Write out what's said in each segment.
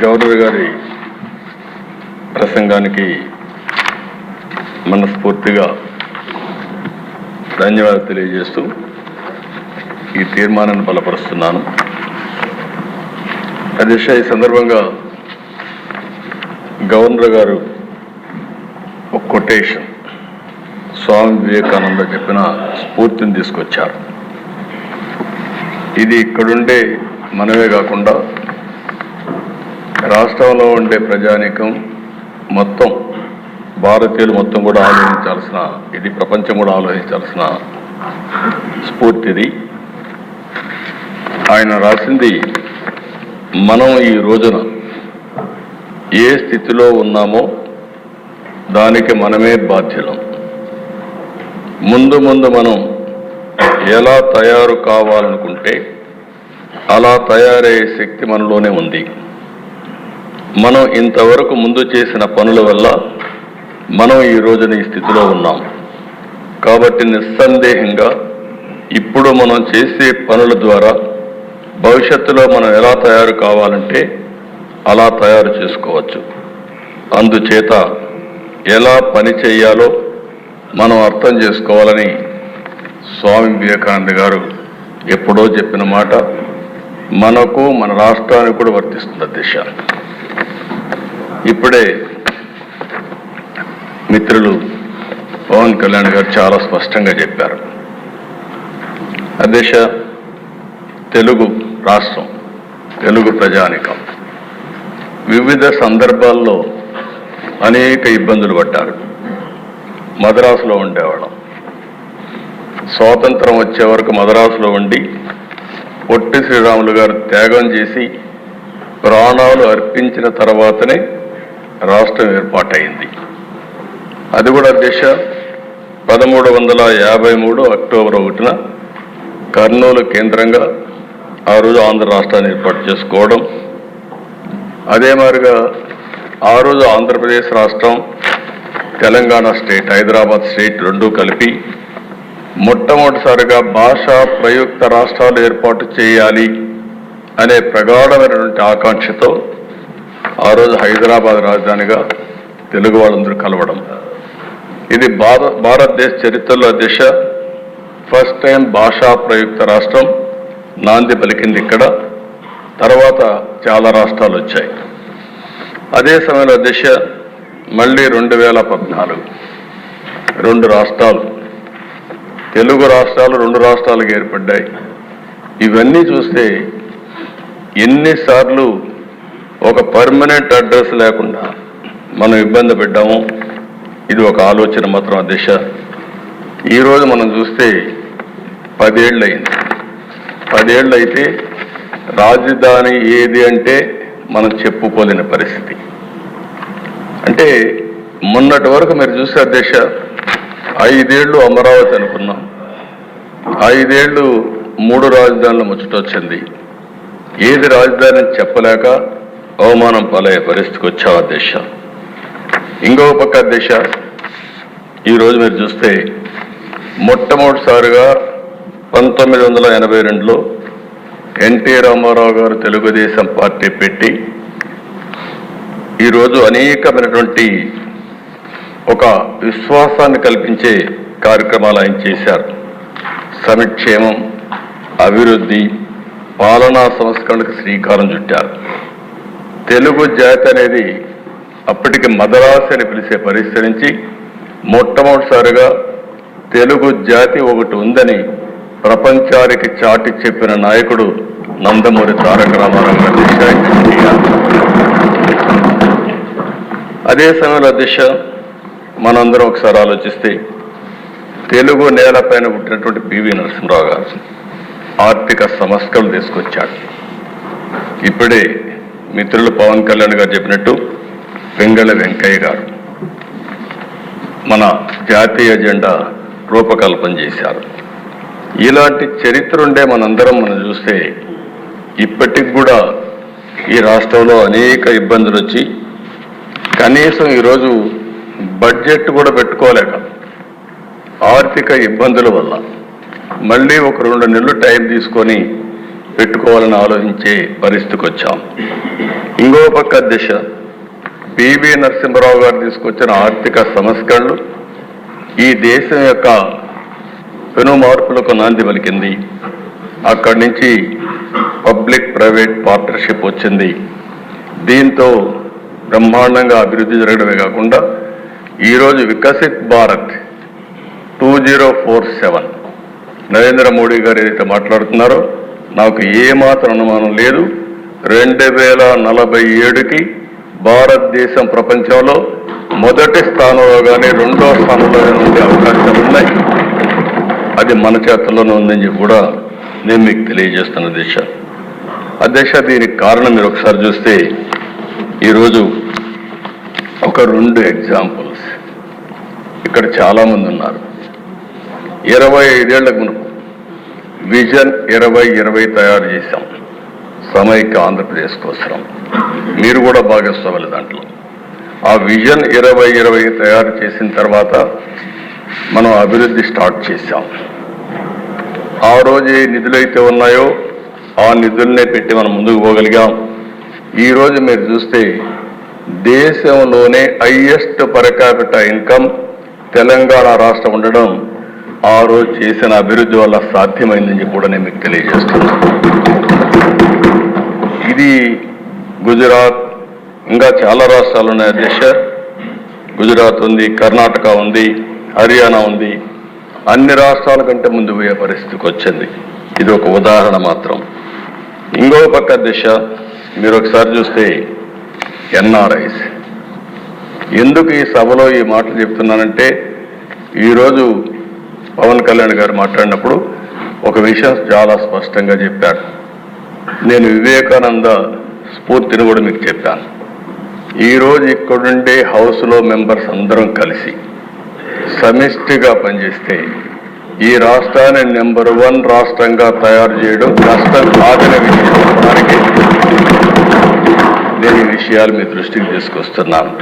Governor గారి ప్రసంగానికి మనస్ఫూర్తిగా ధన్యవాదాలు తెలియజేస్తూ ఈ తీర్మానాన్ని బలపరుస్తున్నాను. అధ్యక్ష, ఈ సందర్భంగా గవర్నర్ గారు ఒక కొటేషన్ స్వామి వివేకానంద చెప్పిన స్ఫూర్తిని తీసుకొచ్చారు. ఇది ఇక్కడుండే మనమే కాకుండా రాష్ట్రంలో ఉండే ప్రజానీకం మొత్తం, భారతీయులు మొత్తం కూడా ఆలోచించాల్సిన, ఇది ప్రపంచం కూడా ఆలోచించాల్సిన స్ఫూర్తిది. ఆయన రాసింది, మనం ఈ రోజున ఏ స్థితిలో ఉన్నామో దానికి మనమే బాధ్యులం. ముందు ముందు మనం ఎలా తయారు కావాలనుకుంటే అలా తయారయ్యే శక్తి మనలోనే ఉంది. మనం ఇంతవరకు ముందు చేసిన పనుల వల్ల మనం ఈ రోజున ఈ స్థితిలో ఉన్నాం. కాబట్టి నిస్సందేహంగా ఇప్పుడు మనం చేసే పనుల ద్వారా భవిష్యత్తులో మనం ఎలా తయారు కావాలంటే అలా తయారు చేసుకోవచ్చు. అందుచేత ఎలా పని చేయాలో మనం అర్థం చేసుకోవాలని స్వామి వివేకానంద గారు ఎప్పుడో చెప్పిన మాట మనకు, మన రాష్ట్రానికి కూడా వర్తిస్తుంది. అధ్యక్ష, ఇప్పుడే మిత్రులు పవన్ కళ్యాణ్ గారు చాలా స్పష్టంగా చెప్పారు. అధ్యక్ష, తెలుగు రాష్ట్రం, తెలుగు ప్రజానికం వివిధ సందర్భాల్లో అనేక ఇబ్బందులు పడ్డారు. మద్రాసులో ఉండేవాళ్ళం. స్వాతంత్రం వచ్చే వరకు మద్రాసులో ఉండి పొట్టి శ్రీరాములు గారు త్యాగం చేసి ప్రాణాలు అర్పించిన తర్వాతనే రాష్ట్రం ఏర్పాటైంది. అది కూడా అధ్యక్ష 1353 అక్టోబర్ 1న కర్నూలు కేంద్రంగా ఆ రోజు ఆంధ్ర రాష్ట్రాన్ని ఏర్పాటు చేసుకోవడం. అదే మాదిరిగా ఆ రోజు ఆంధ్రప్రదేశ్ రాష్ట్రం, తెలంగాణ స్టేట్, హైదరాబాద్ స్టేట్ రెండూ కలిపి మొట్టమొదటిసారిగా భాషా ప్రయుక్త రాష్ట్రాలు ఏర్పాటు చేయాలి అనే ప్రగాఢమైనటువంటి ఆకాంక్షతో ఆ రోజు హైదరాబాద్ రాజధానిగా తెలుగు వాళ్ళందరూ కలవడం. ఇది భారతదేశ చరిత్రలో దిశ ఫస్ట్ టైం భాషా ప్రయుక్త రాష్ట్రం నాంది పలికింది ఇక్కడ. తర్వాత చాలా రాష్ట్రాలు వచ్చాయి. అదే సమయంలో దిశ మళ్ళీ 2014 2 రాష్ట్రాలు, తెలుగు రాష్ట్రాలు 2 రాష్ట్రాలుగా ఏర్పడ్డాయి. ఇవన్నీ చూస్తే ఎన్నిసార్లు ఒక పర్మనెంట్ అడ్రస్ లేకుండా మనం ఇబ్బంది పడ్డాము. ఇది ఒక ఆలోచన మాత్రం అధ్యక్ష. ఈరోజు మనం చూస్తే 10 ఏళ్ళు అయింది. 10 ఏళ్ళు అయితే రాజధాని ఏది అంటే మనం చెప్పుకోలేని పరిస్థితి. అంటే మొన్నటి వరకు మీరు చూస్తే అధ్యక్ష 5 ఏళ్ళు అమరావతి అనుకున్నాం, 5 ఏళ్ళు 3 రాజధానులు ముచ్చటొచ్చింది. ఏది రాజధాని చెప్పలేక అవమానం పాలయ్యే పరిస్థితికి వచ్చావు అధ్యక్ష. ఇంకో పక్క అధ్యక్ష, ఈరోజు మీరు చూస్తే మొట్టమొదటిసారిగా 1982లో ఎన్టీ రామారావు గారు తెలుగుదేశం పార్టీ పెట్టి ఈరోజు అనేకమైనటువంటి ఒక విశ్వాసాన్ని కల్పించే కార్యక్రమాలు ఆయన చేశారు. సంక్షేమం, అభివృద్ధి, పాలనా సంస్కరణకు శ్రీకారం చుట్టారు. తెలుగు జాతి అనేది అప్పటికి మద్రాసు అని పిలిచే పరిస్థితి నుంచి మొట్టమొదటిసారిగా తెలుగు జాతి ఒకటి ఉందని ప్రపంచానికి చాటి చెప్పిన నాయకుడు నందమూరి తారక రామారావు గారు. అదే సమయంలో దిశ మనందరం ఒకసారి ఆలోచిస్తే తెలుగు నేలపైన పుట్టినటువంటి పివి నరసింహరావు గారు ఆర్థిక సంస్కరణలు తీసుకొచ్చాడు. ఇప్పుడే మిత్రులు పవన్ కళ్యాణ్ గారు చెప్పినట్టు వెంగళ వెంకయ్య గారు మన జాతీయ జెండా రూపకల్పన చేశారు. ఇలాంటి చరిత్ర ఉండే మనం చూస్తే ఇప్పటికి కూడా ఈ రాష్ట్రంలో అనేక ఇబ్బందులు వచ్చి కనీసం ఈరోజు బడ్జెట్ కూడా పెట్టుకోలేక ఆర్థిక ఇబ్బందుల వల్ల మళ్ళీ ఒక 2 నెలలు టైం తీసుకొని పెట్టుకోవాలని ఆలోచించే పరిస్థితికి వచ్చాం. ఇంకో పక్క దిశ పివి నరసింహరావు గారు తీసుకొచ్చిన ఆర్థిక సంస్కరణలు ఈ దేశం యొక్క పెను మార్పులకు నాంది పలికింది. అక్కడి నుంచి పబ్లిక్ ప్రైవేట్ పార్ట్నర్షిప్ వచ్చింది. దీంతో బ్రహ్మాండంగా అభివృద్ధి జరగడమే కాకుండా ఈరోజు వికసిత్ భారత్ 2047 నరేంద్ర మోడీ గారు ఏదైతే మాట్లాడుతున్నారో నాకు ఏమాత్రం అనుమానం లేదు. 2047కి భారతదేశం ప్రపంచంలో మొదటి స్థానంలో కానీ రెండో స్థానంలో ఉండే అవకాశాలు ఉన్నాయి. అది మన చేతుల్లోనే ఉందని చెప్పి కూడా నేను మీకు తెలియజేస్తున్న అధ్యక్ష. దీనికి కారణం మీరు ఒకసారి చూస్తే ఈరోజు ఒక 2 ఎగ్జాంపుల్స్ ఇక్కడ చాలామంది ఉన్నారు. 25 ఏళ్లకు మునుపు విజన్ 2020 తయారు చేశాం సమైక్య ఆంధ్రప్రదేశ్ కోసం. మీరు కూడా భాగస్వాములు దాంట్లో. ఆ విజన్ 2020 తయారు చేసిన తర్వాత మనం అభివృద్ధి స్టార్ట్ చేశాం. ఆ రోజు ఏ నిధులైతే ఉన్నాయో ఆ నిధులనే పెట్టి మనం ముందుకు పోగలిగాం. ఈరోజు మీరు చూస్తే దేశంలోనే highest per capita income Telangana రాష్ట్రం ఉండడం ఆ రోజు చేసిన అభివృద్ధి వల్ల సాధ్యమైందని చెప్పి కూడా నేను మీకు తెలియజేస్తున్నాను. ఇది గుజరాత్, ఇంకా చాలా రాష్ట్రాలు ఉన్నాయి అధ్యక్ష. గుజరాత్ ఉంది, కర్ణాటక ఉంది, హర్యానా ఉంది. అన్ని రాష్ట్రాల కంటే ముందు పోయే పరిస్థితికి వచ్చింది. ఇది ఒక ఉదాహరణ మాత్రం. ఇంకో పక్క అధ్యక్ష మీరు ఒకసారి చూస్తే ఎన్ఆర్ఐస్. ఎందుకు ఈ సభలో ఈ మాటలు చెప్తున్నానంటే ఈరోజు పవన్ కళ్యాణ్ గారు మాట్లాడినప్పుడు ఒక విషయం చాలా స్పష్టంగా చెప్పారు. నేను వివేకానంద స్ఫూర్తిని కూడా మీకు చెప్పాను. ఈరోజు ఇక్కడుండే హౌస్లో మెంబర్స్ అందరం కలిసి సమిష్టిగా పనిచేస్తే ఈ రాష్ట్రాన్ని నెంబర్ 1 రాష్ట్రంగా తయారు చేయడం కష్టం కాదనే విషయానికి నేను ఈ విషయాలు మీ దృష్టికి తీసుకొస్తున్నాను.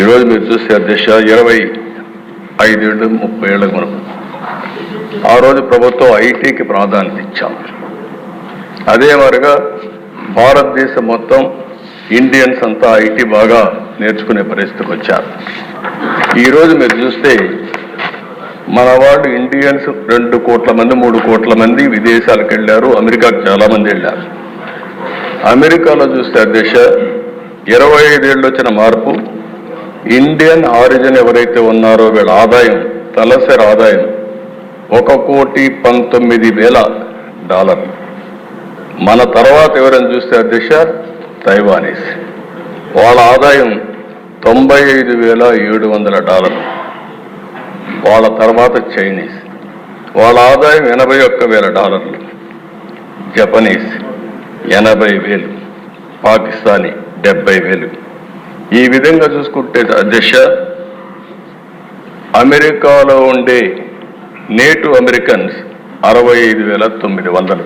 ఈరోజు మీరు చూస్తే అధ్యక్ష 25 ఏళ్ళు 30 ఏళ్ళకు మనకు ఆ రోజు ప్రభుత్వం ఐటీకి ప్రాధాన్యత ఇచ్చాం. అదే మరిగా భారతదేశం మొత్తం ఇండియన్స్ అంతా ఐటీ బాగా నేర్చుకునే పరిస్థితికి వచ్చారు. ఈరోజు మీరు చూస్తే మన వాళ్ళు ఇండియన్స్ 2 కోట్ల మంది 3 కోట్ల మంది విదేశాలకు వెళ్ళారు. అమెరికాకు చాలా మంది వెళ్ళారు. అమెరికాలో చూస్తే అధ్యక్ష 25 ఏళ్ళు వచ్చిన మార్పు ఇండియన్ ఆరిజిన్ ఎవరైతే ఉన్నారో వీళ్ళ ఆదాయం తలసరి ఆదాయం $1,19,000. మన తర్వాత ఎవరైనా చూస్తే అధ్యక్ష తైవానీస్, వాళ్ళ ఆదాయం $95,700. వాళ్ళ తర్వాత చైనీస్, వాళ్ళ ఆదాయం $81,000. జపనీస్ 80,000, పాకిస్తానీ 70,000. ఈ విధంగా చూసుకుంటే అధ్యక్ష అమెరికాలో ఉండే నేటివ్ అమెరికన్స్ 65,900.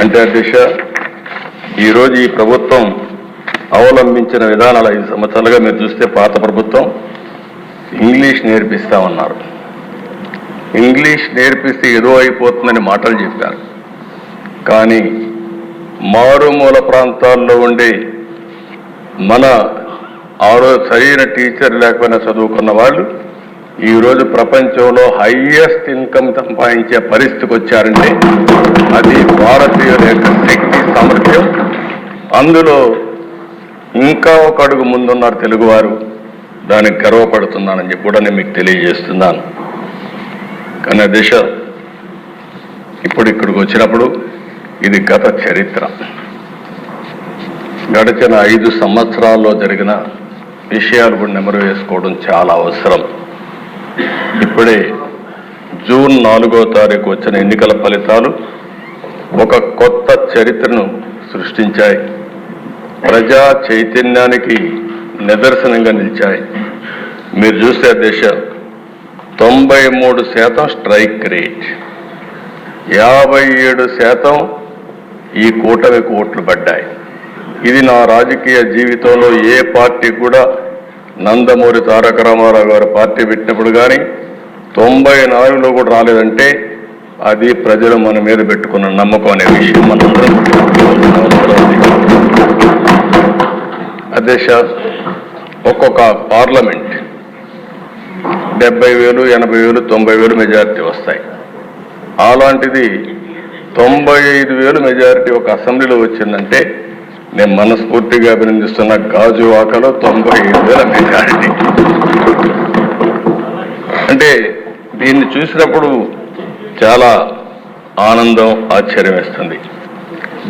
అంటే అధ్యక్ష ఈరోజు ఈ ప్రభుత్వం అవలంబించిన విధానాలు 5 సంవత్సరాలుగా మీరు చూస్తే పాత ప్రభుత్వం ఇంగ్లీష్ నేర్పిస్తామన్నారు. ఇంగ్లీష్ నేర్పిస్తే ఏదో అయిపోతుందని మాటలు చెప్పారు. కానీ మారుమూల ప్రాంతాల్లో ఉండే మన సరైన టీచర్ లేకపోయినా చదువుకున్న వాళ్ళు ఈరోజు ప్రపంచంలో హైయెస్ట్ ఇన్కమ్ సంపాదించే పరిస్థితికి వచ్చారంటే అది భారతీయుల యొక్క శక్తి సామర్థ్యం. అందులో ఇంకా ఒక అడుగు ముందున్నారు తెలుగువారు. దానికి గర్వపడుతున్నానని చెప్పి కూడా నేను మీకు తెలియజేస్తున్నాను. కానీ దిశ ఇప్పుడు ఇక్కడికి వచ్చినప్పుడు ఇది గత చరిత్ర. గడిచిన 5 సంవత్సరాల్లో జరిగిన విషయాలు కూడా నెమరు వేసుకోవడం చాలా అవసరం. ఇప్పుడే జూన్ 4వ తారీఖు వచ్చిన ఎన్నికల ఫలితాలు ఒక కొత్త చరిత్రను సృష్టించాయి. ప్రజా చైతన్యానికి నిదర్శనంగా నిలిచాయి. మీరు చూస్తే దేశ 93% స్ట్రైక్ రేట్, 57% ఈ కూటమికి ఓట్లు పడ్డాయి. ఇది నా రాజకీయ జీవితంలో ఏ పార్టీ కూడా నందమూరి తారక రామారావు గారు పార్టీ పెట్టినప్పుడు కానీ 94లో కూడా రాలేదంటే అది ప్రజలు మన మీద పెట్టుకున్న నమ్మకం అనే విషయం మనందరం అధ్యక్ష, ఒక్కొక్క పార్లమెంట్ 70,000, 80,000, 90,000 మెజారిటీ వస్తాయి. అలాంటిది 95,000 మెజారిటీ ఒక అసెంబ్లీలో వచ్చిందంటే నేను మనస్ఫూర్తిగా అభినందిస్తున్న. గాజువాకలో 95,000 మెజారిటీ అంటే దీన్ని చూసినప్పుడు చాలా ఆనందం, ఆశ్చర్యం వేస్తుంది.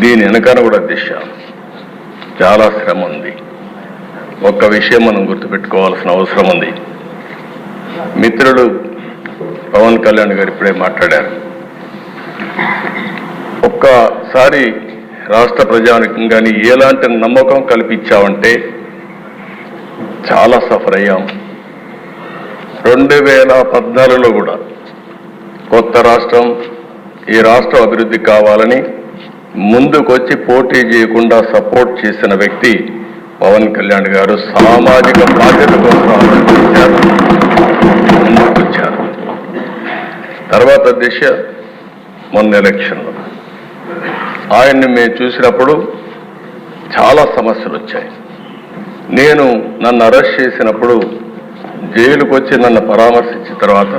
దీని వెనకాల కూడా దిశ చాలా శ్రమ ఉంది. ఒక్క విషయం మనం గుర్తుపెట్టుకోవాల్సిన అవసరం ఉంది. మిత్రుడు పవన్ కళ్యాణ్ గారు ఇప్పుడే మాట్లాడారు. ఒక్కసారి రాష్ట్ర ప్రజానికం కానీ ఎలాంటి నమ్మకం కల్పించామంటే చాలా సఫర్ అయ్యాం. 2014లో కూడా కొత్త రాష్ట్రం, ఈ రాష్ట్రం అభివృద్ధి కావాలని ముందుకొచ్చి పోటీ చేయకుండా సపోర్ట్ చేసిన వ్యక్తి పవన్ కళ్యాణ్ గారు. సామాజిక బాధ్యత కోసం ఆలోచించారు, ముందుకొచ్చారు. తర్వాత దిశ మొన్న ఎలక్షన్లో ఆయన్ని మేము చూసినప్పుడు చాలా సమస్యలు వచ్చాయి. నన్ను అరెస్ట్ చేసినప్పుడు జైలుకు వచ్చి నన్ను పరామర్శించిన తర్వాత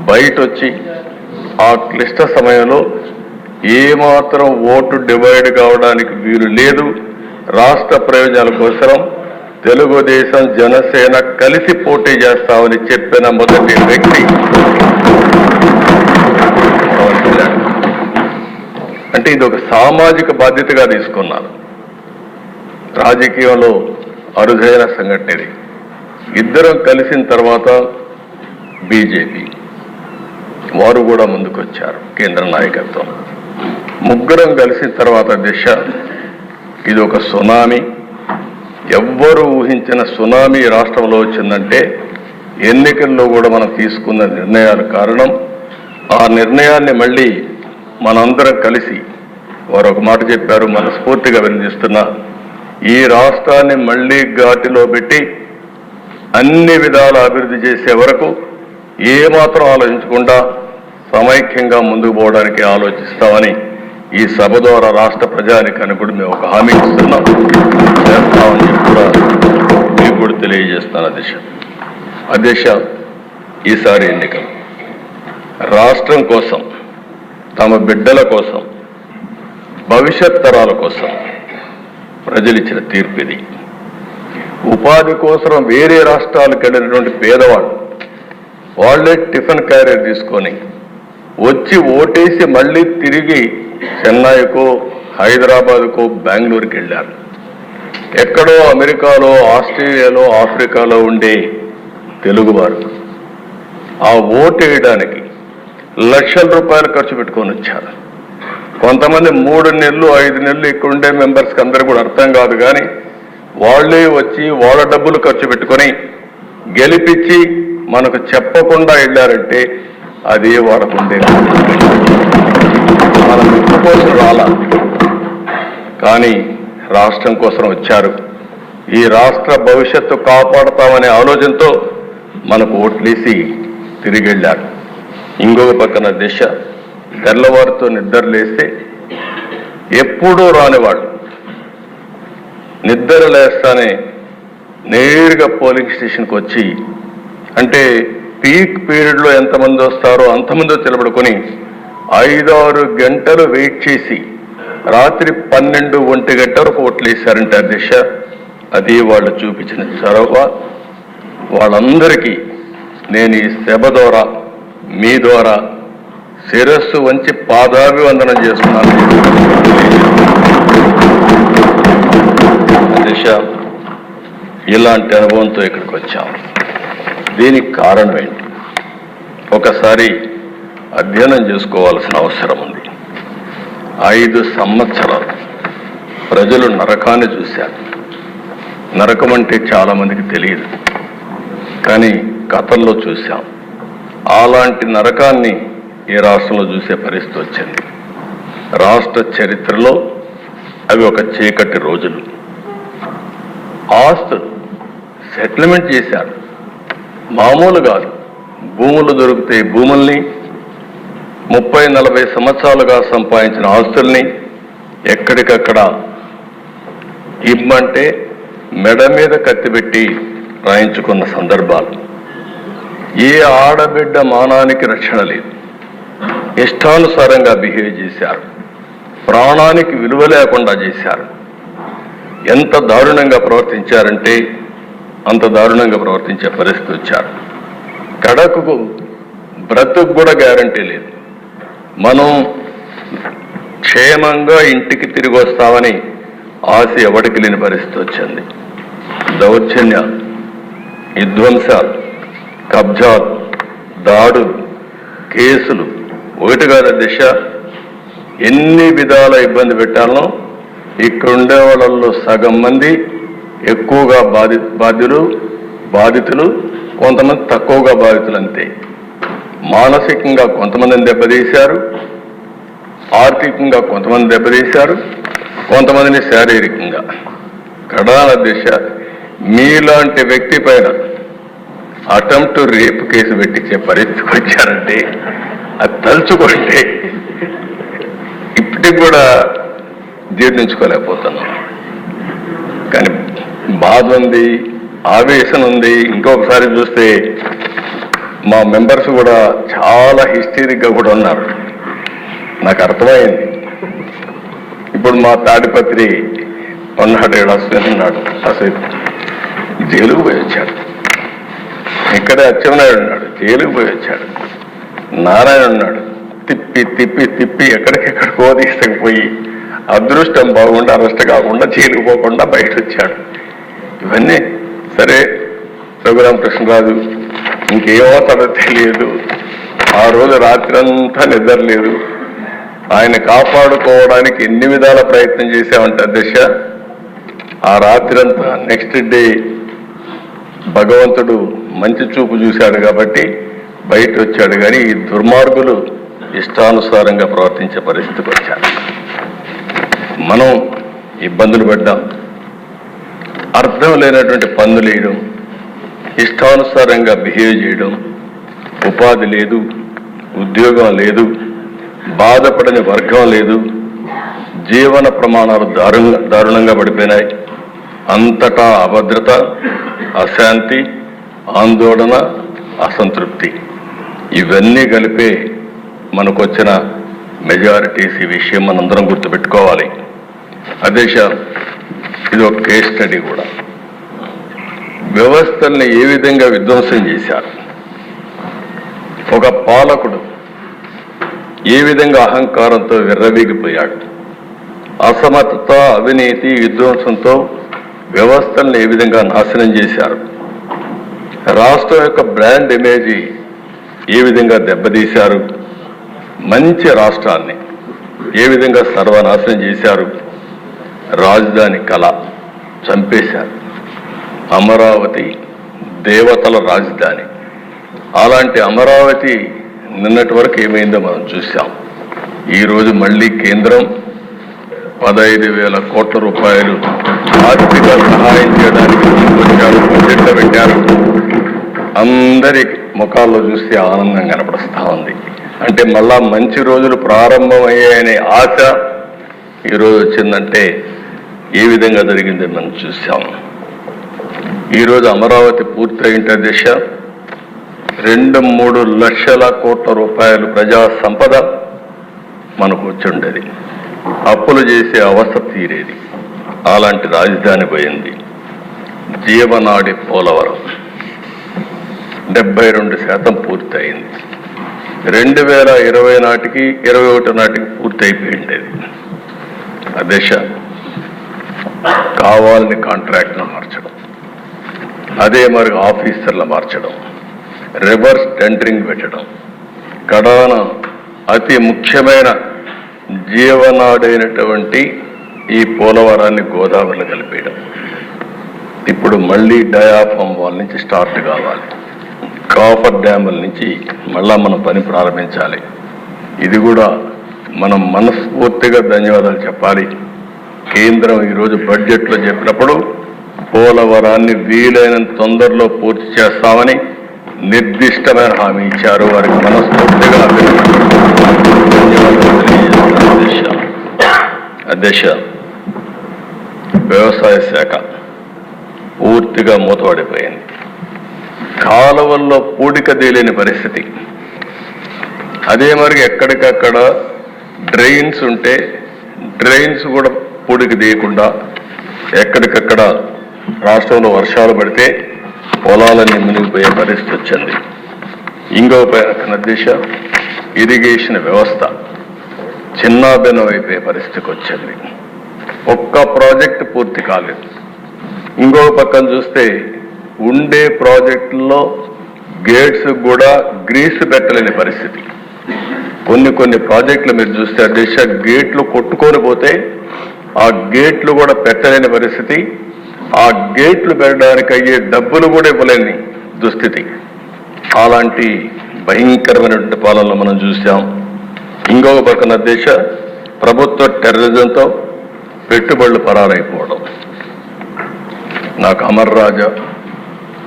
బయట వచ్చి ఆ క్లిష్ట సమయంలో ఏమాత్రం ఓటు డివైడ్ కావడానికి వీలు లేదు, రాష్ట్ర ప్రయోజనాల కోసం తెలుగుదేశం జనసేన కలిసి పోటీ చేస్తామని చెప్పిన మొదటి వ్యక్తి పవన్ కళ్యాణ్. అంటే ఇది ఒక సామాజిక బాధ్యతగా తీసుకున్నారు. రాజకీయంలో అరుదైన సంఘటన ఇది. ఇద్దరం కలిసిన తర్వాత బీజేపీ వారు కూడా ముందుకొచ్చారు, కేంద్ర నాయకత్వం. ముగ్గురం కలిసిన తర్వాత దిశ ఇది ఒక సునామీ. ఎవ్వరూ ఊహించిన సునామీ రాష్ట్రంలో వచ్చిందంటే ఎన్నికల్లో కూడా మనం తీసుకున్న నిర్ణయాల కారణం. ఆ నిర్ణయాన్ని మళ్ళీ మనందరం కలిసి వారు ఒక మాట చెప్పారు, మనస్ఫూర్తిగా అభినందిస్తున్నా. ఈ రాష్ట్రాన్ని మళ్ళీ ఘాటిలో పెట్టి అన్ని విధాల అభివృద్ధి చేసే వరకు ఏమాత్రం ఆలోచించకుండా సమైక్యంగా ముందుకు పోవడానికి ఆలోచిస్తామని ఈ సభ ద్వారా రాష్ట్ర ప్రజానికాన్ని కూడా మేము ఒక హామీ ఇస్తున్నాం, చేస్తామని కూడా మీకు కూడా తెలియజేస్తాను. అధ్యక్ష, ఈసారి ఎన్నికలు రాష్ట్రం కోసం, తమ బిడ్డల కోసం, భవిష్యత్ తరాల కోసం ప్రజలు ఇచ్చిన తీర్పు ఇది. ఉపాధి కోసం వేరే రాష్ట్రాలకు వెళ్ళినటువంటి పేదవాళ్ళు వాళ్లే టిఫిన్ క్యారియర్ తీసుకొని వచ్చి ఓటేసి మళ్ళీ తిరిగి చెన్నైకో, హైదరాబాద్కో, బెంగళూరుకి వెళ్ళారు. ఎక్కడో అమెరికాలో, ఆస్ట్రేలియాలో, ఆఫ్రికాలో ఉండే తెలుగువారు ఆ ఓటు వేయడానికి లక్షల రూపాయలు ఖర్చు పెట్టుకొని వచ్చారు. కొంతమంది 3 నెలలు 5 నెలలు ఇక్కడ ఉండే మెంబర్స్కి అందరూ కూడా అర్థం కాదు, కానీ వాళ్ళే వచ్చి వాళ్ళ డబ్బులు ఖర్చు పెట్టుకొని గెలిపించి మనకు చెప్పకుండా వెళ్ళారంటే అది వాళ్ళకుండే. మన మిత్రు కోసం రాలా, కానీ రాష్ట్రం కోసం వచ్చారు. ఈ రాష్ట్ర భవిష్యత్తు కాపాడుతామనే ఆలోచనతో మనకు ఓట్లేసి తిరిగి వెళ్ళారు. ఇంకొక పక్కన దిశ తెల్లవారితో నిద్రలేస్తే ఎప్పుడూ రానివాడు నిద్ర లేస్తానే నేరుగా పోలింగ్ స్టేషన్కి వచ్చి, అంటే పీక్ పీరియడ్లో ఎంతమంది వస్తారో అంతమంది నిలబడుకొని 5-6 గంటలు వెయిట్ చేసి రాత్రి 12-1 గంట వరకు ఓట్లు వేశారంటే అధ్యక్ష, అది వాళ్ళు చూపించిన చొరవ. వాళ్ళందరికీ నేను ఈ సభ ద్వారా, మీ ద్వారా శిరస్సు వంచి పాదాభివందనం చేస్తున్నాను. అధ్యక్ష, ఇలాంటి అనుభవంతో ఇక్కడికి వచ్చాం. దీనికి కారణం ఏంటి? ఒకసారి అధ్యయనం చేసుకోవాల్సిన అవసరం ఉంది. 5 సంవత్సరాలు ప్రజలు నరకాన్ని చూశారు. నరకం అంటే చాలా మందికి తెలియదు, కానీ కథల్లో చూశాం. అలాంటి నరకాన్ని ఈ రాష్ట్రంలో చూసే పరిస్థితి వచ్చింది. రాష్ట్ర చరిత్రలో అవి ఒక చీకటి రోజులు. ఆస్తులు సెటిల్మెంట్ చేశారు, మామూలు కాదు. భూములు దొరికితే భూముల్ని, 30-40 సంవత్సరాలుగా సంపాదించిన ఆస్తుల్ని ఎక్కడికక్కడ ఇమ్మంటే మెడ మీద కత్తిపెట్టి రాయించుకున్న సందర్భాలు. ఏ ఆడబిడ్డ మానానికి రక్షణ లేదు. ఇష్టానుసారంగా బిహేవ్ చేశారు. ప్రాణానికి విలువ లేకుండా చేశారు. ఎంత దారుణంగా ప్రవర్తించారంటే అంత దారుణంగా ప్రవర్తించే పరిస్థితి వచ్చారు. కడకు బ్రతుకు కూడా గ్యారంటీ లేదు. మనం క్షేమంగా ఇంటికి తిరిగి వస్తామని ఆశ ఎవరికి లేని పరిస్థితి వచ్చింది. దౌర్జన్యాలు, విధ్వంసాలు, కబ్జాలు, దాడులు, కేసులు ఒకటి కాదు దిశ. ఎన్ని విధాల ఇబ్బంది పెట్టాలనో ఇక్కడ ఉండే వాళ్ళల్లో సగం మంది ఎక్కువగా బాధితులు, కొంతమంది తక్కువగా బాధితులు అంతే. మానసికంగా కొంతమందిని దెబ్బతీశారు, ఆర్థికంగా కొంతమంది దెబ్బతీశారు, కొంతమందిని శారీరకంగా. కడాన దిశ మీలాంటి వ్యక్తి పైన అటెంప్ట్ రేప్ కేసు పెట్టించే పరిస్థితికి వచ్చారంటే అది తలుచుకుంటే ఇప్పటికి కూడా జీర్ణించుకోలేకపోతున్నాం. కానీ బాధ ఉంది, ఆవేశం ఉంది. ఇంకొకసారి చూస్తే మా మెంబర్స్ కూడా చాలా హిస్టరిక్గా కూడా ఉన్నారు. నాకు అర్థమైంది. ఇప్పుడు మా తాడిపత్రి ఉన్నాడు, అశ్విన్ ఉన్నాడు. అశ్విన్ జైలుకు పోయి వచ్చాడు. ఇక్కడే అచ్చెన్నాయుడు ఉన్నాడు, జైలుకు పోయి వచ్చాడు. నారాయణ ఉన్నాడు, తిప్పి తిప్పి తిప్పి ఎక్కడికెక్కడికో తీసుకుపోయి అదృష్టం బాగుండా అరెస్ట్ కాకుండా జైలుకు పోకుండా బయట వచ్చాడు. ఇవన్నీ సరే. రఘురామకృష్ణరాజు ఇంకేమవుతాడో తెలియదు. ఆ రోజు రాత్రంతా నిద్ర లేదు. ఆయన కాపాడుకోవడానికి ఎన్ని విధాల ప్రయత్నం చేశామంటే దిశ. ఆ రాత్రంతా నెక్స్ట్ డే భగవంతుడు మంచి చూపు చూశాడు కాబట్టి బయట వచ్చాడు. కానీ ఈ దుర్మార్గులు ఇష్టానుసారంగా ప్రవర్తించే పరిస్థితికి వచ్చారు. మనం ఇబ్బందులు పడ్డాం. అర్థం లేనటువంటి పన్నులు వేయడం, ఇష్టానుసారంగా బిహేవ్ చేయడం, ఉపాధి లేదు, ఉద్యోగం లేదు, బాధపడని వర్గం లేదు, జీవన ప్రమాణాలు దారుణంగా పడిపోయినాయి. అంతటా అభద్రత, అశాంతి, ఆందోళన, అసంతృప్తి ఇవన్నీ కలిపే మనకు వచ్చిన మెజారిటీస్. ఈ విషయం మనందరం గుర్తుపెట్టుకోవాలి. అదే ఇది ఒక కేస్ స్టడీ కూడా. వ్యవస్థల్ని ఏ విధంగా విధ్వంసం చేశారు, ఒక పాలకుడు ఏ విధంగా అహంకారంతో విర్రవీగిపోయాడు, అసమర్థత, అవినీతి, విధ్వంసంతో వ్యవస్థల్ని ఏ విధంగా నాశనం చేశారు, రాష్ట్రం యొక్క బ్రాండ్ ఇమేజ్ ఏ విధంగా దెబ్బతీశారు, మంచి రాష్ట్రాన్ని ఏ విధంగా సర్వనాశనం చేశారు, రాజధాని కళ చంపేశారు. అమరావతి దేవతల రాజధాని. అలాంటి అమరావతి నిన్నటి వరకు ఏమైందో మనం చూసాం. ఈరోజు మళ్ళీ కేంద్రం 15,000 కోట్ల రూపాయలు ఆర్థిక సహాయం చేయడానికి వచ్చారు, బడ్జెట్లో పెట్టారు. అందరి ముఖాల్లో చూస్తే ఆనందం కనపడుస్తూ ఉంది. అంటే మళ్ళా మంచి రోజులు ప్రారంభమయ్యాయనే ఆశ ఈరోజు వచ్చిందంటే ఏ విధంగా జరిగిందో మనం చూసాం. ఈరోజు అమరావతి పూర్తయింటే దిశ 2-3 లక్షల కోట్ల రూపాయలు ప్రజా సంపద మనకు వచ్చి ఉండేది. అప్పులు చేసే అవస్థ తీరేది. అలాంటి రాజధాని పోయింది. జీవనాడి పోలవరం 72% పూర్తయింది. 2020 నాటికి 21 నాటికి పూర్తయిపోయింది. అదే కావాలని కాంట్రాక్ట్ను మార్చడం, అదే మరి ఆఫీసర్లు మార్చడం, రివర్స్ టెండరింగ్ పెట్టడం, కడాన అతి ముఖ్యమైన జీవనాడైనటువంటి ఈ పోలవరాన్ని గోదావరిలో కలిపేయడం. ఇప్పుడు మళ్ళీ డయాఫామ్ వాల్ నుంచి స్టార్ట్ కావాలి. కాఫర్ డ్యాముల నుంచి మళ్ళా మనం పని ప్రారంభించాలి. ఇది కూడా మనం మనస్ఫూర్తిగా ధన్యవాదాలు చెప్పాలి. కేంద్రం ఈరోజు బడ్జెట్లో చెప్పినప్పుడు పోలవరాన్ని వీలైనంత తొందరలో పూర్తి చేస్తామని నిర్దిష్టమైన హామీ ఇచ్చారు. వారికి మనస్ఫూర్తిగా అధ్యక్ష, వ్యవసాయ శాఖ పూర్తిగా మూతపడిపోయింది. కాలువల్లో పూడిక తేలేని పరిస్థితి. అదే మరి ఎక్కడికక్కడ డ్రైన్స్ ఉంటే డ్రైన్స్ కూడా పూడిక తీయకుండా ఎక్కడికక్కడ రాష్ట్రంలో వర్షాలు పడితే పొలాలన్నీ మునిగిపోయే పరిస్థితి వచ్చింది. ఇంకో పైన దిశ ఇరిగేషన్ వ్యవస్థ చిన్నాభిన్నం అయిపోయే పరిస్థితికి వచ్చింది. ఒక్క ప్రాజెక్ట్ పూర్తి కాలేదు. ఇంకో పక్కన చూస్తే ఉండే ప్రాజెక్టుల్లో గేట్స్ కూడా గ్రీస్ పెట్టలేని పరిస్థితి. కొన్ని ప్రాజెక్టులు మీరు చూస్తే దిశ గేట్లు కొట్టుకొని పోతే ఆ గేట్లు కూడా పెట్టలేని పరిస్థితి. ఆ గేట్లు పెట్టడానికి అయ్యే డబ్బులు కూడా ఇవ్వలేని దుస్థితి. అలాంటి భయంకరమైనటువంటి పాలనలో మనం చూసాం. ఇంకొక పక్కన దేశ ప్రభుత్వ టెర్రరిజంతో పెట్టుబడులు పరారైపోవడం. నాకు అమర్ రాజా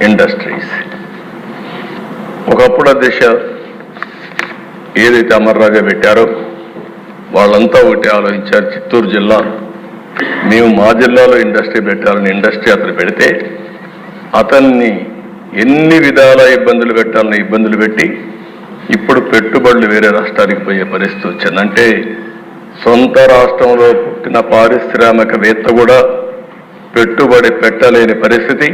ఇండస్ట్రీస్ ఒకప్పుడు దేశ ఏదైతే అమర్ రాజా పెట్టారో వాళ్ళంతా ఒకటి ఆలోచించారు. చిత్తూరు జిల్లా మేము మా జిల్లాలో ఇండస్ట్రీ పెట్టాలని ఇండస్ట్రీ అతను పెడితే అతన్ని ఎన్ని విధాల ఇబ్బందులు పెట్టాలని ఇబ్బందులు పెట్టి ఇప్పుడు పెట్టుబడులు వేరే రాష్ట్రానికి పోయే పరిస్థితి వచ్చిందంటే సొంత రాష్ట్రంలో పుట్టిన పారిశ్రామికవేత్త కూడా పెట్టుబడి పెట్టలేని పరిస్థితి,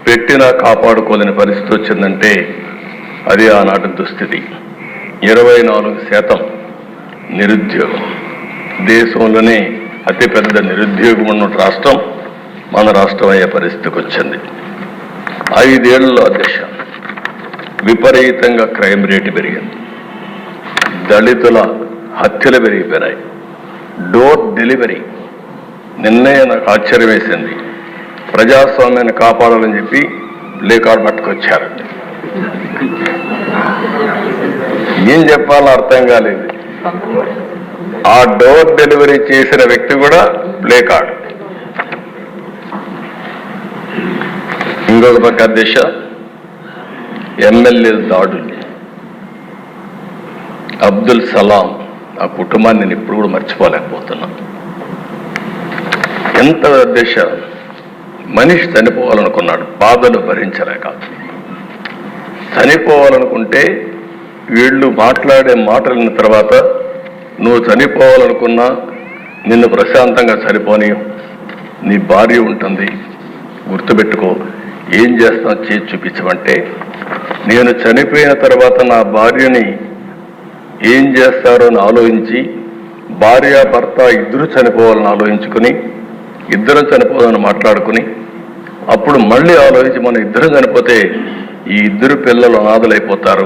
పెట్టినా కాపాడుకోలేని పరిస్థితి వచ్చిందంటే అది ఆనాటి దుస్థితి. 24% నిరుద్యోగం. దేశంలోనే అతిపెద్ద నిరుద్యోగం ఉన్న రాష్ట్రం మన రాష్ట్రం అయ్యే పరిస్థితికి వచ్చింది. 5 ఏళ్లలో దేశ విపరీతంగా క్రైమ్ రేటు పెరిగింది. దళితుల హత్యలు పెరిగిపోయినాయి. డోర్ డెలివరీ నిన్నే నాకు ఆశ్చర్యం వేసింది. ప్రజాస్వామ్యాన్ని కాపాడాలని చెప్పి ప్లే కార్డు పట్టుకొచ్చారు. ఏం చెప్పాలో అర్థం కాలేదు. ఆ డోర్ డెలివరీ చేసిన వ్యక్తి కూడా ప్లే కార్డు. ఇంకొక పక్క దిశ ఎమ్మెల్యేల దాడులు. అబ్దుల్ సలాం ఆ కుటుంబాన్ని నేను ఇప్పుడు కూడా మర్చిపోలేకపోతున్నా. ఎంత దిశ మనిషి చనిపోవాలనుకున్నాడు, బాధలు భరించలేక. చనిపోవాలనుకుంటే వీళ్ళు మాట్లాడే మాటలిన తర్వాత నువ్వు చనిపోవాలనుకున్నా నిన్ను ప్రశాంతంగా చనిపోని నీ భార్య ఉంటుంది, గుర్తుపెట్టుకో, ఏం చేస్తావు చేసి చూపించమంటే నేను చనిపోయిన తర్వాత నా భార్యని ఏం చేస్తారో అని ఆలోచించి భార్య భర్త ఇద్దరు చనిపోవాలని ఆలోచించుకుని ఇద్దరం చనిపోవాలని మాట్లాడుకుని అప్పుడు మళ్ళీ ఆలోచించి మనం ఇద్దరం చనిపోతే ఈ ఇద్దరు పిల్లలు అనాథలైపోతారు,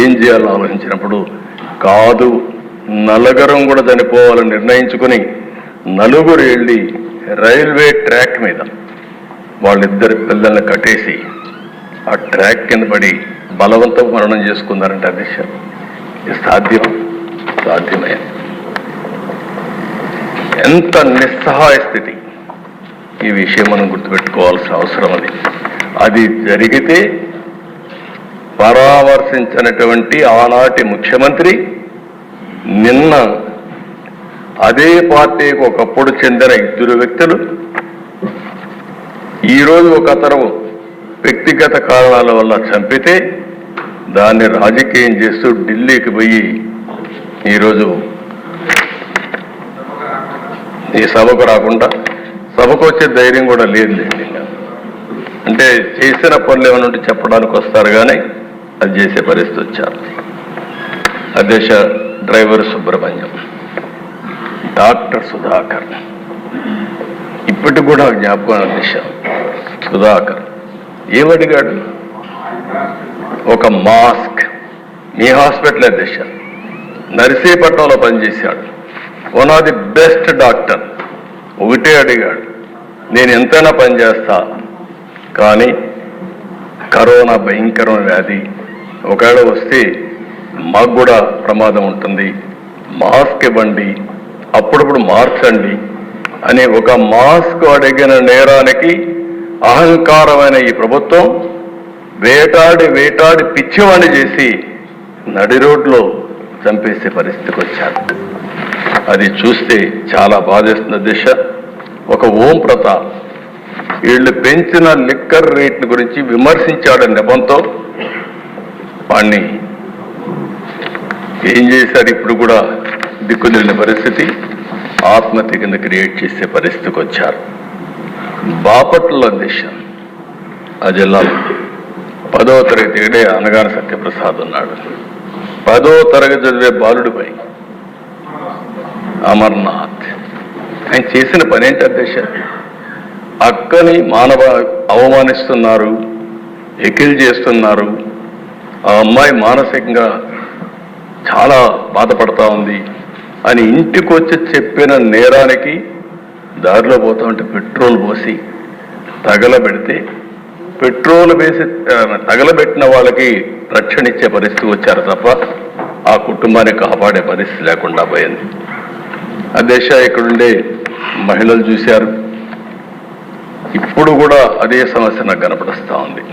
ఏం చేయాలని ఆలోచించినప్పుడు కాదు నలుగురం కూడా చనిపోవాలని నిర్ణయించుకుని నలుగురు వెళ్ళి రైల్వే ట్రాక్ మీద వాళ్ళిద్దరి పిల్లల్ని కట్టేసి ఆ ట్రాక్ కింద పడి బలవంతం మరణం చేసుకున్నారంటే అది సాధ్యమే. ఎంత నిస్సహాయ స్థితి. ఈ విషయం మనం గుర్తుపెట్టుకోవాల్సిన అవసరం అది జరిగితే పరామర్శించినటువంటి ఆనాటి ముఖ్యమంత్రి నిన్న అదే పార్టీకి ఒకప్పుడు చెందిన 2 వ్యక్తులు ఈరోజు ఒక అతను వ్యక్తిగత కారణాల వల్ల చంపితే దాన్ని రాజకీయం చేస్తూ ఢిల్లీకి పోయి ఈరోజు ఈ సభకు రాకుండా సభకు వచ్చే ధైర్యం కూడా లేదు. అంటే చేసిన పనులు ఏమైనా ఉంటే చెప్పడానికి వస్తారు కానీ అది చేసే పరిస్థితి వచ్చారు. అధ్యక్ష డ్రైవర్ సుబ్రహ్మణ్యం, డాక్టర్ సుధాకర్ ఇప్పటికి కూడా జ్ఞాపకం. అధ్యక్ష సుధాకర్ ఏమడిగాడు? ఒక మాస్క్. మీ హాస్పిటల్ అధ్యక్ష నర్సీపట్నంలో పనిచేశాడు. One of the best doctor. ఒకటే అడిగాడు, నేను ఎంతైనా పనిచేస్తా కానీ కరోనా భయంకరమైన వ్యాధి, ఒకవేళ వస్తే మాకు కూడా ప్రమాదం ఉంటుంది, మాస్క్ ఇవ్వండి, అప్పుడప్పుడు మార్చండి అని ఒక మాస్క్ అడిగిన నేరానికి అహంకారమైన ఈ ప్రభుత్వం వేటాడి పిచ్చివాణి చేసి నడి రోడ్లో చంపేసే పరిస్థితికి వచ్చారు. అది చూస్తే చాలా బాధేస్తున్న దిశ. ఒక ఓం ప్రతాప్ వీళ్ళు పెంచిన లిక్కర్ రేట్ల గురించి విమర్శించాడని నెపంతో వాణ్ణి ఏం చేశారు? ఇప్పుడు కూడా దిక్కులేని పరిస్థితి, ఆత్మహత్య కింద క్రియేట్ చేసే పరిస్థితికి వచ్చారు. బాపట్ల దేశం ఆ జిల్లాలో 10వ తరగతి ఏడే అనగాన సత్యప్రసాద్ ఉన్నాడు. 10వ తరగతి చదివే బాలుడిపై అమర్నాథ్ ఆయన చేసిన పని ఏంటి అధ్యక్ష? అక్కని అవమానిస్తున్నారు, ఎకిల్ చేస్తున్నారు. ఆ అమ్మాయి మానసికంగా చాలా బాధపడతా ఉంది అని ఇంటికి వచ్చి చెప్పిన నేరానికి దారిలో పోతా ఉంటే పెట్రోల్ పోసి తగలబెడితే, పెట్రోల్ వేసి తగలబెట్టిన వాళ్ళకి రక్షణ ఇచ్చే పరిస్థితి వచ్చారు తప్ప ఆ కుటుంబాన్ని కాపాడే పరిస్థితి లేకుండా పోయింది. అధ్యక్ష, ఇక్కడుండే మహిళలు చూశారు, ఇప్పుడు కూడా అదే సమస్య నాకు కనపడుస్తూ ఉంది.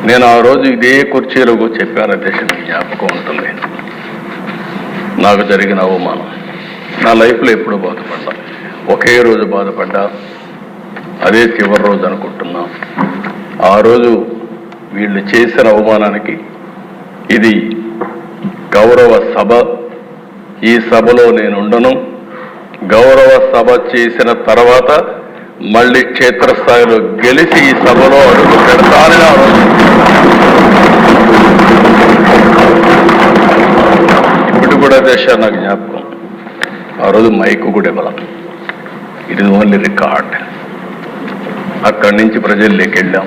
నేను ఆ రోజు ఇదే కుర్చీలో చెప్పాను అధ్యక్ష, జ్ఞాపకం ఉంటుంది. నాకు జరిగిన అవమానం నా లైఫ్లో ఎప్పుడూ బాధపడ్డా, ఒకే రోజు బాధపడ్డా, అదే చివరి రోజు అనుకుంటున్నా. ఆ రోజు వీళ్ళు చేసిన అవమానానికి ఇది గౌరవ సభ, ఈ సభలో నేను ఉండను. గౌరవ సభ చేసిన తర్వాత మళ్ళీ క్షేత్రస్థాయిలో గెలిచి ఈ సభలో అడుగు పెడతానని ఆ రోజు. ఇప్పుడు కూడా దేశ నాకు జ్ఞాపకం, ఆ రోజు మైకు కూడా ఇవ్వాలి, ఇది ఓన్లీ రికార్డ్. అక్కడి నుంచి ప్రజల్లోకి వెళ్ళాం,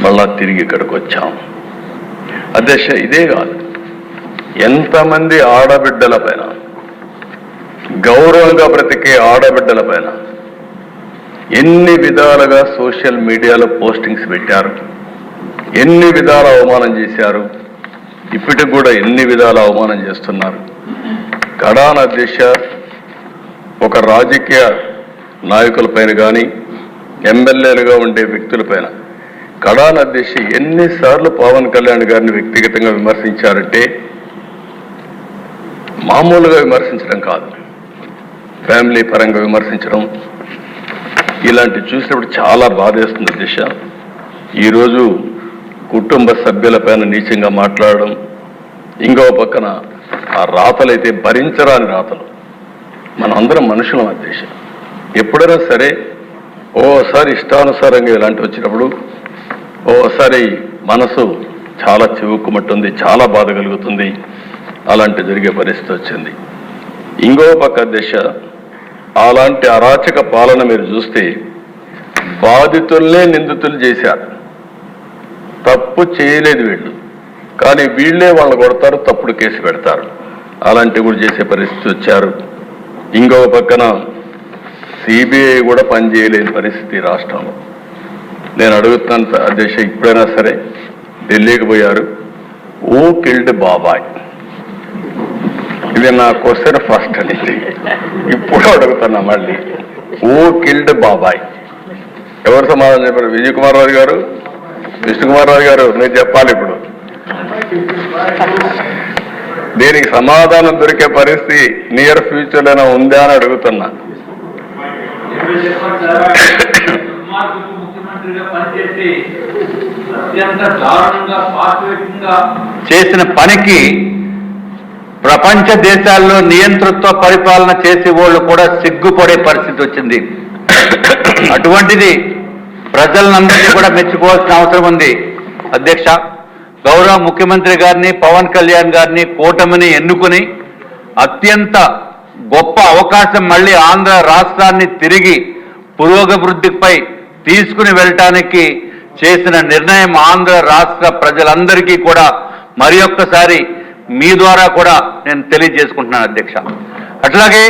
మళ్ళా తిరిగి ఇక్కడికి వచ్చాం. అధ్యక్ష, ఇదే కాదు, ఎంతమంది ఆడబిడ్డల పైన, గౌరవంగా బ్రతికే ఆడబిడ్డల పైన ఎన్ని విధాలుగా సోషల్ మీడియాలో పోస్టింగ్స్ పెట్టారు, ఎన్ని విధాల అవమానం చేశారు, ఇప్పటికి కూడా ఎన్ని విధాల అవమానం చేస్తున్నారు. కడాన అధ్యక్ష, ఒక రాజకీయ నాయకులపైన కానీ ఎమ్మెల్యేలుగా ఉండే వ్యక్తులపైన కడాన అధ్యక్ష ఎన్నిసార్లు పవన్ కళ్యాణ్ గారిని వ్యక్తిగతంగా విమర్శించారంటే మామూలుగా విమర్శించడం కాదు, ఫ్యామిలీ పరంగా విమర్శించడం, ఇలాంటి చూసినప్పుడు చాలా బాధేస్తుంది దిశ. ఈరోజు కుటుంబ సభ్యులపైన నీచంగా మాట్లాడడం, ఇంకో పక్కన ఆ రాతలైతే భరించరాని రాతలు. మనం అందరం మనుషులం అధ్యక్ష, ఎప్పుడైనా సరే ఓసారి ఇష్టానుసారంగా ఇలాంటి వచ్చినప్పుడు ఓసారి మనసు చాలా చివుక్కుమంటుంది, చాలా బాధ కలుగుతుంది. అలాంటి జరిగే పరిస్థితి వచ్చింది. ఇంకో పక్క దిశ, అలాంటి అరాచక పాలన మీరు చూస్తే బాధితుల్నే నిందితులు చేశారు. తప్పు చేయలేదు వీళ్ళు, కానీ వీళ్ళే వాళ్ళని కొడతారు, తప్పుడు కేసు పెడతారు. అలాంటివి కూడా చేసే పరిస్థితి వచ్చారు. ఇంకో పక్కన సిబిఐ కూడా పనిచేయలేని పరిస్థితి రాష్ట్రంలో. నేను అడుగుతున్నాను అధ్యక్ష, ఇప్పుడైనా సరే ఢిల్లీకి పోయారు, ఓ కిల్డ్ బాబాయ్, ఇది నా క్వశ్చన్ ఫస్ట్ అనేది, ఇప్పుడు అడుగుతున్నా మళ్ళీ, ఓ కిల్డ్ బాబాయ్ ఎవరు సమాధానం చెప్పారు? విజయ్ కుమార్ రాజు గారు, విష్ణుకుమార్ రాజు గారు, మీరు చెప్పాలి ఇప్పుడు. దీనికి సమాధానం దొరికే పరిస్థితి నియర్ ఫ్యూచర్లోనే ఉందా అని అడుగుతున్నా. చేసిన పనికి ప్రపంచ దేశాల్లో నియంతృత్వ పరిపాలన చేసే వాళ్ళు కూడా సిగ్గుపడే పరిస్థితి వచ్చింది. అటువంటిది ప్రజలందరినీ కూడా మెచ్చుకోవాల్సిన అవసరం ఉంది అధ్యక్ష. గౌరవ ముఖ్యమంత్రి గారిని, పవన్ కళ్యాణ్ గారిని, కూటమిని ఎన్నుకుని అత్యంత గొప్ప అవకాశం మళ్ళీ ఆంధ్ర రాష్ట్రాన్ని తిరిగి పురోగభివృద్ధిపై తీసుకుని వెళ్ళటానికి చేసిన నిర్ణయం ఆంధ్ర రాష్ట్ర ప్రజలందరికీ కూడా మరి ఒక్కసారి మీ ద్వారా కూడా నేను తెలియజేసుకుంటున్నాను అధ్యక్ష. అట్లాగే